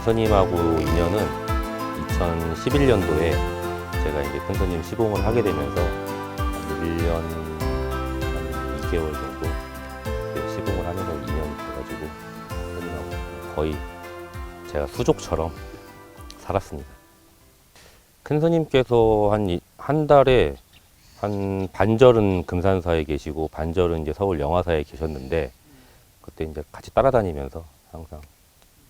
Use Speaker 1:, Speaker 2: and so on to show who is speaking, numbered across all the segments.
Speaker 1: 큰스님하고 인연은 2011년도에 제가 이제 큰스님 시봉을 하게 되면서 1년 한 2개월 정도 시봉을 하면서 인연이 돼가지고 큰스님하고 거의 제가 수족처럼 살았습니다. 큰스님께서 한 달에 한 반절은 금산사에 계시고 반절은 이제 서울 영화사에 계셨는데 그때 이제 같이 따라다니면서 항상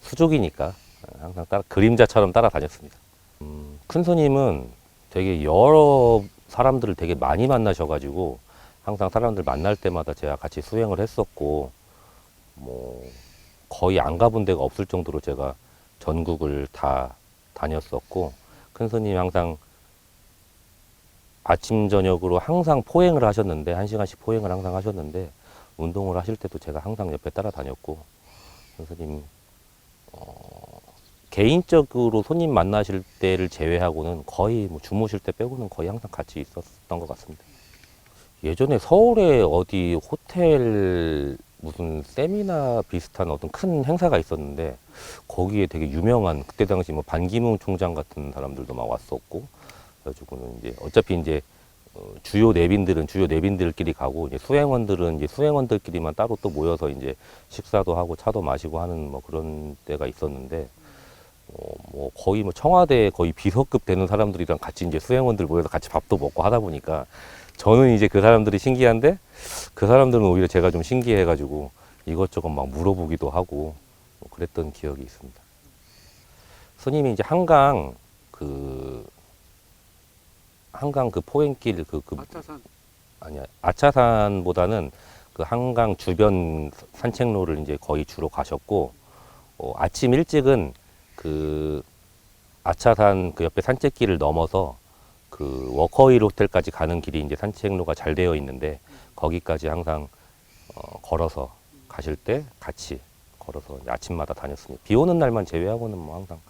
Speaker 1: 수족이니까 항상 그림자처럼 따라다녔습니다. 큰스님은 되게 여러 사람들을 되게 많이 만나셔가지고 항상 사람들 만날 때마다 제가 같이 수행을 했었고 뭐 거의 안 가본 데가 없을 정도로 제가 전국을 다 다녔었고 큰스님이 항상 아침 저녁으로 항상 포행을 하셨는데 1시간씩 포행을 항상 하셨는데 운동을 하실 때도 제가 항상 옆에 따라다녔고 큰스님 개인적으로 손님 만나실 때를 제외하고는 거의 뭐 주무실 때 빼고는 거의 항상 같이 있었던 것 같습니다. 예전에 서울에 어디 호텔 무슨 세미나 비슷한 어떤 큰 행사가 있었는데 거기에 되게 유명한 그때 당시 뭐 반기문 총장 같은 사람들도 막 왔었고 그래가지고는 이제 어차피 이제 주요 내빈들은 주요 내빈들끼리 가고 이제 수행원들은 이제 수행원들끼리만 따로 또 모여서 이제 식사도 하고 차도 마시고 하는 뭐 그런 때가 있었는데 뭐 거의 뭐 청와대 거의 비서급 되는 사람들이랑 같이 이제 수행원들 모여서 같이 밥도 먹고 하다 보니까 저는 이제 그 사람들이 신기한데 그 사람들은 오히려 제가 좀 신기해가지고 이것저것 막 물어보기도 하고 뭐 그랬던 기억이 있습니다. 스님이 이제 한강 그 포행길
Speaker 2: 아차산.
Speaker 1: 아니야 아차산보다는 그 한강 주변 산책로를 이제 거의 주로 가셨고 아침 일찍은 그 아차산 그 옆에 산책길을 넘어서 그 워커힐 호텔까지 가는 길이 이제 산책로가 잘 되어 있는데 거기까지 항상 걸어서 가실 때 같이 걸어서 아침마다 다녔습니다. 비 오는 날만 제외하고는 뭐 항상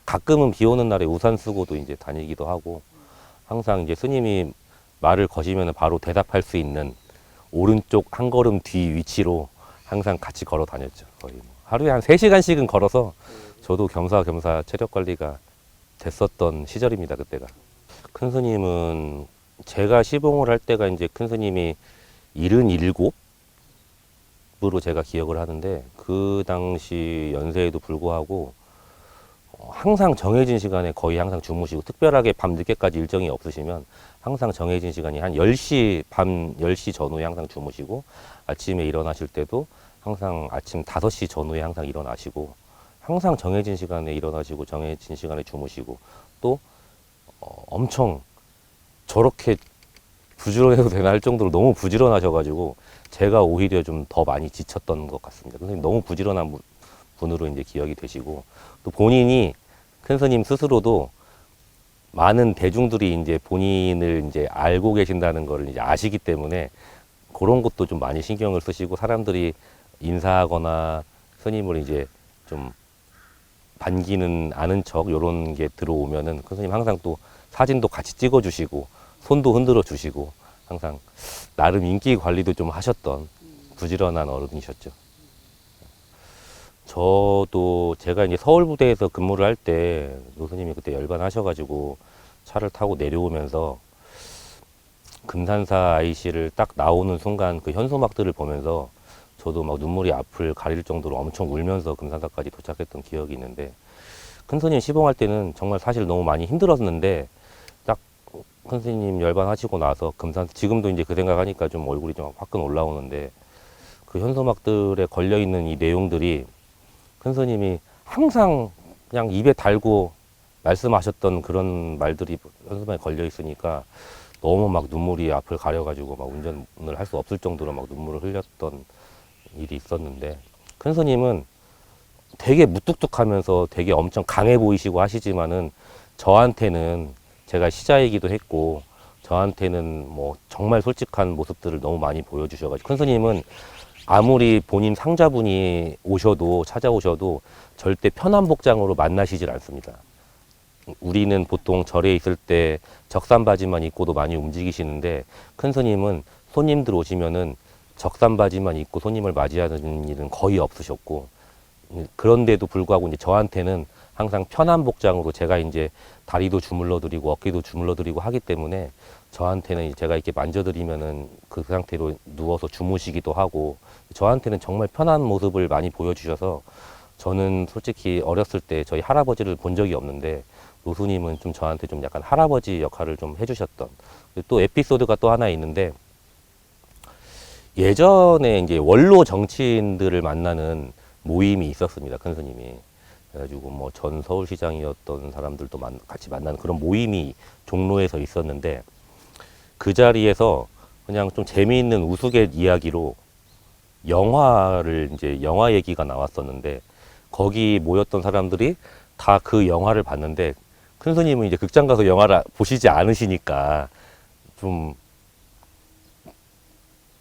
Speaker 1: 가끔은 비 오는 날에 우산 쓰고도 이제 다니기도 하고 항상 이제 스님이 말을 거시면 바로 대답할 수 있는 오른쪽 한 걸음 뒤 위치로 항상 같이 걸어 다녔죠. 거의 뭐 하루에 한 3시간씩은 걸어서 저도 겸사겸사 체력 관리가 됐었던 시절입니다. 그때가. 큰 스님은 제가 시봉을 할 때가 이제 큰 스님이 77으로 제가 기억을 하는데 그 당시 연세에도 불구하고 항상 정해진 시간에 거의 항상 주무시고 특별하게 밤 늦게까지 일정이 없으시면 항상 정해진 시간이 한 10시, 밤 10시 전후에 항상 주무시고 아침에 일어나실 때도 항상 아침 5시 전후에 항상 일어나시고 항상 정해진 시간에 일어나시고 정해진 시간에 주무시고 또 엄청 저렇게 부지런해도 되나 할 정도로 너무 부지런하셔가지고 제가 오히려 좀 더 많이 지쳤던 것 같습니다. 선생님 너무 부지런한 분으로 이제 기억이 되시고 또 본인이 큰 스님 스스로도 많은 대중들이 이제 본인을 이제 알고 계신다는 걸 이제 아시기 때문에 그런 것도 좀 많이 신경을 쓰시고 사람들이 인사하거나 스님을 이제 좀 반기는 아는 척 요런 게 들어오면은 큰 스님 항상 또 사진도 같이 찍어주시고 손도 흔들어 주시고 항상 나름 인기 관리도 좀 하셨던 부지런한 어른이셨죠. 저도 제가 이제 서울 부대에서 근무를 할 때 노스님이 그때 열반하셔가지고 차를 타고 내려오면서 금산사 IC를 딱 나오는 순간 그 현수막들을 보면서 저도 막 눈물이 앞을 가릴 정도로 엄청 울면서 금산사까지 도착했던 기억이 있는데 큰 스님 시봉할 때는 정말 사실 너무 많이 힘들었는데 딱 큰 스님 열반하시고 나서 지금도 이제 그 생각하니까 좀 얼굴이 좀 화끈 올라오는데 그 현수막들에 걸려있는 이 내용들이 큰 스님이 항상 그냥 입에 달고 말씀하셨던 그런 말들이 현수막에 걸려 있으니까 너무 막 눈물이 앞을 가려가지고 막 운전을 할 수 없을 정도로 막 눈물을 흘렸던 일이 있었는데 큰 스님은 되게 무뚝뚝하면서 되게 엄청 강해 보이시고 하시지만은 저한테는 제가 시자이기도 했고 저한테는 뭐 정말 솔직한 모습들을 너무 많이 보여주셔가지고 큰 스님은 아무리 본인 상자분이 찾아오셔도 절대 편한 복장으로 만나시질 않습니다. 우리는 보통 절에 있을 때 적산 바지만 입고도 많이 움직이시는데 큰 스님은 손님들 오시면은 적산 바지만 입고 손님을 맞이하는 일은 거의 없으셨고 그런데도 불구하고 이제 저한테는 항상 편한 복장으로 제가 이제 다리도 주물러 드리고 어깨도 주물러 드리고 하기 때문에 저한테는 제가 이렇게 만져드리면은 그 상태로 누워서 주무시기도 하고 저한테는 정말 편한 모습을 많이 보여주셔서 저는 솔직히 어렸을 때 저희 할아버지를 본 적이 없는데 노수님은 좀 저한테 좀 약간 할아버지 역할을 좀 해주셨던 또 에피소드가 또 하나 있는데 예전에 이제 원로 정치인들을 만나는 모임이 있었습니다. 큰 스님이. 그래가지고 뭐 전 서울시장이었던 사람들도 같이 만나는 그런 모임이 종로에서 있었는데 그 자리에서 그냥 좀 재미있는 우스갯 이야기로 영화를 이제 영화 얘기가 나왔었는데 거기 모였던 사람들이 다 그 영화를 봤는데 큰 스님은 이제 극장 가서 영화를 보시지 않으시니까 좀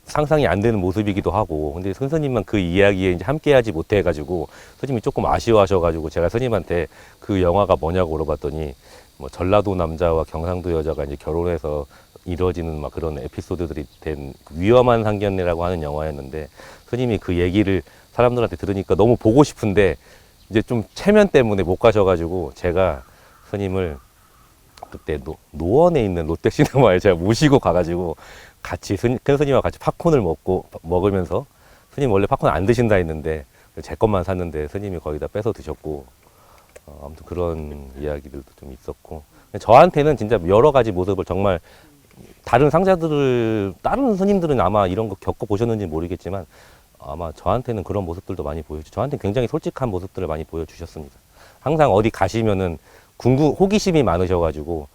Speaker 1: 상상이 안 되는 모습이기도 하고 근데 선생님만 그 이야기에 이제 함께하지 못해가지고 선생님이 조금 아쉬워하셔가지고 제가 선생님한테 그 영화가 뭐냐고 물어봤더니 뭐 전라도 남자와 경상도 여자가 이제 결혼해서 이루어지는 막 그런 에피소드들이 된 위험한 상견례라고 하는 영화였는데 선생님이 그 얘기를 사람들한테 들으니까 너무 보고 싶은데 이제 좀 체면 때문에 못 가셔가지고 제가 선생님을 그때 노원에 있는 롯데시네마에 제가 모시고 가가지고 같이 큰 스님과 같이 팝콘을 먹으면서 스님 원래 팝콘 안 드신다 했는데 제 것만 샀는데 스님이 거기다 뺏어 드셨고 아무튼 그런 이야기들도 좀 있었고 저한테는 진짜 여러 가지 모습을 정말 다른 다른 스님들은 아마 이런 거 겪어보셨는지 모르겠지만 아마 저한테는 그런 모습들도 많이 보여주죠. 저한테는 굉장히 솔직한 모습들을 많이 보여주셨습니다. 항상 어디 가시면은 호기심이 많으셔가지고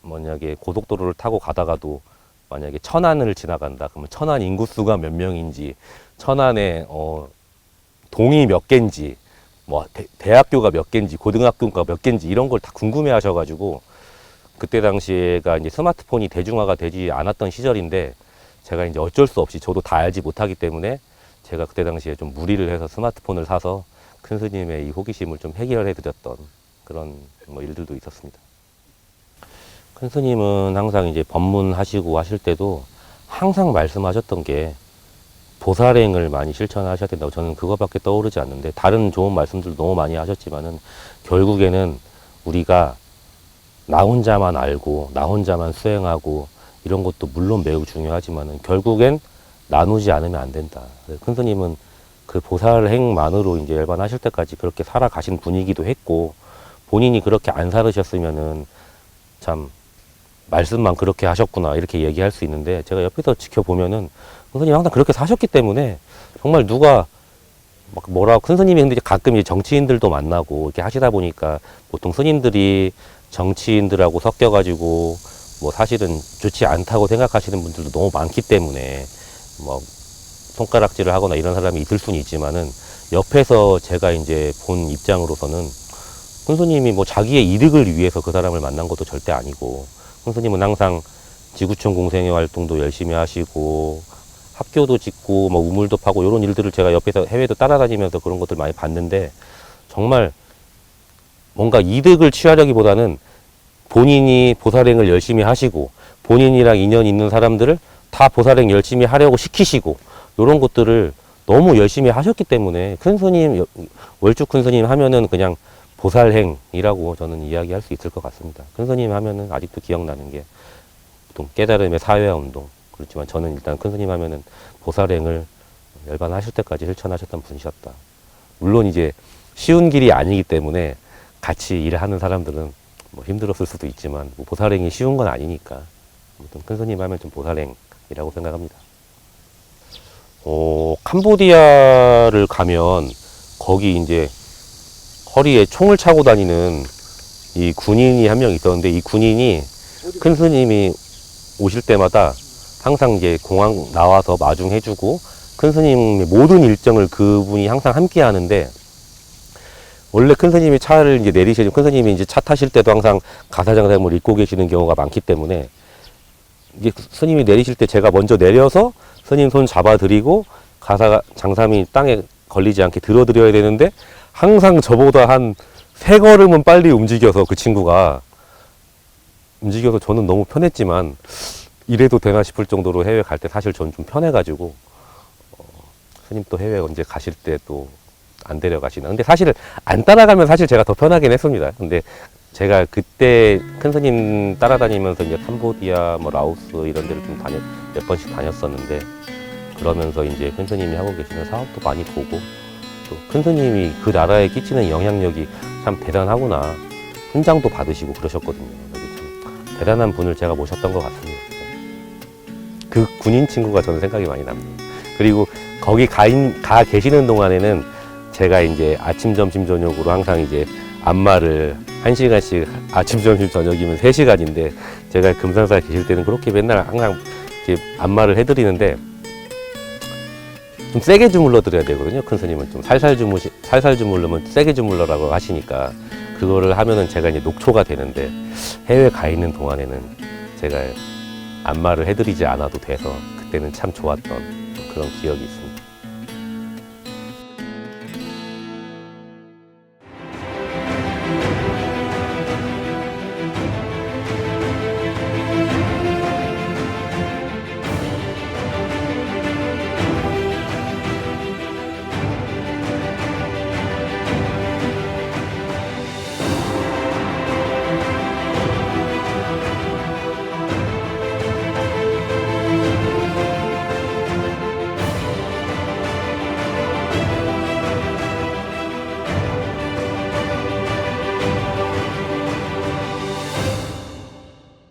Speaker 1: 만약에 고속도로를 타고 가다가도 만약에 천안을 지나간다. 그러면 천안 인구수가 몇 명인지, 천안에 동이 몇 개인지, 뭐 대학교가 몇 개인지, 고등학교가 몇 개인지 이런 걸 다 궁금해 하셔가지고 그때 당시에가 이제 스마트폰이 대중화가 되지 않았던 시절인데 제가 이제 어쩔 수 없이 저도 다 알지 못하기 때문에 제가 그때 당시에 좀 무리를 해서 스마트폰을 사서 큰 스님의 이 호기심을 좀 해결해 드렸던 그런 뭐 일들도 있었습니다. 큰 스님은 항상 이제 법문하시고 하실 때도 항상 말씀하셨던 게 보살행을 많이 실천하셔야 된다고 저는 그거밖에 떠오르지 않는데 다른 좋은 말씀들도 너무 많이 하셨지만은 결국에는 우리가 나 혼자만 알고 나 혼자만 수행하고 이런 것도 물론 매우 중요하지만은 결국엔 나누지 않으면 안 된다. 큰 스님은 그 보살행만으로 이제 열반하실 때까지 그렇게 살아가신 분이기도 했고 본인이 그렇게 안 살으셨으면은 참 말씀만 그렇게 하셨구나 이렇게 얘기할 수 있는데 제가 옆에서 지켜보면은 큰 스님이 항상 그렇게 사셨기 때문에 정말 누가 막 뭐라고 큰 스님이 근데 가끔 이제 정치인들도 만나고 이렇게 하시다 보니까 보통 스님들이 정치인들하고 섞여가지고 뭐 사실은 좋지 않다고 생각하시는 분들도 너무 많기 때문에 뭐 손가락질을 하거나 이런 사람이 있을 수는 있지만은 옆에서 제가 이제 본 입장으로서는 큰 스님이 뭐 자기의 이득을 위해서 그 사람을 만난 것도 절대 아니고 큰 스님은 항상 지구촌 공생회 활동도 열심히 하시고 학교도 짓고 뭐 우물도 파고 이런 일들을 제가 옆에서 해외도 따라다니면서 그런 것들 많이 봤는데 정말 뭔가 이득을 취하려기보다는 본인이 보살행을 열심히 하시고 본인이랑 인연 있는 사람들을 다 보살행 열심히 하려고 시키시고 이런 것들을 너무 열심히 하셨기 때문에 큰 스님 월주 큰 스님 하면은 그냥 보살행이라고 저는 이야기할 수 있을 것 같습니다. 큰 스님 하면은 아직도 기억나는 게 보통 깨달음의 사회운동 그렇지만 저는 일단 큰 스님 하면은 보살행을 열반하실 때까지 실천하셨던 분이셨다. 물론 이제 쉬운 길이 아니기 때문에 같이 일하는 사람들은 뭐 힘들었을 수도 있지만 뭐 보살행이 쉬운 건 아니니까 아무튼 큰 스님 하면 좀 보살행이라고 생각합니다. 캄보디아를 가면 거기 이제 허리에 총을 차고 다니는 이 군인이 한 명 있었는데 이 군인이 큰 스님이 오실 때마다 항상 이제 공항 나와서 마중해주고 큰 스님의 모든 일정을 그분이 항상 함께 하는데 원래 큰 스님이 차를 이제 내리시는 큰 스님이 이제 차 타실 때도 항상 가사장삼을 입고 계시는 경우가 많기 때문에 이게 스님이 내리실 때 제가 먼저 내려서 스님 손 잡아드리고 가사 장삼이 땅에 걸리지 않게 들어드려야 되는데 항상 저보다 한 3걸음은 빨리 움직여서 그 친구가 움직여서 저는 너무 편했지만 이래도 되나 싶을 정도로 해외 갈 때 사실 저는 좀 편해가지고 스님 또 해외 언제 가실 때 또 안 데려가시나. 근데 사실 안 따라가면 사실 제가 더 편하긴 했습니다. 근데 제가 그때 큰 스님 따라다니면서 이제 캄보디아, 뭐 라오스 이런 데를 좀 몇 번씩 다녔었는데, 그러면서 이제 큰 스님이 하고 계시는 사업도 많이 보고, 또 큰 스님이 그 나라에 끼치는 영향력이 참 대단하구나. 훈장도 받으시고 그러셨거든요. 그래서 참 대단한 분을 제가 모셨던 것 같습니다. 그 군인 친구가 저는 생각이 많이 납니다. 그리고 거기 가 계시는 동안에는 제가 이제 아침, 점심, 저녁으로 항상 이제 안마를 1시간씩, 아침, 점심, 저녁이면 3시간인데, 제가 금산사에 계실 때는 그렇게 맨날 항상 이렇게 안마를 해드리는데, 좀 세게 주물러 드려야 되거든요. 큰 스님은 좀 살살 주물르면 세게 주물러라고 하시니까, 그거를 하면은 제가 이제 녹초가 되는데, 해외 가 있는 동안에는 제가 안마를 해드리지 않아도 돼서 그때는 참 좋았던 그런 기억이 있습니다.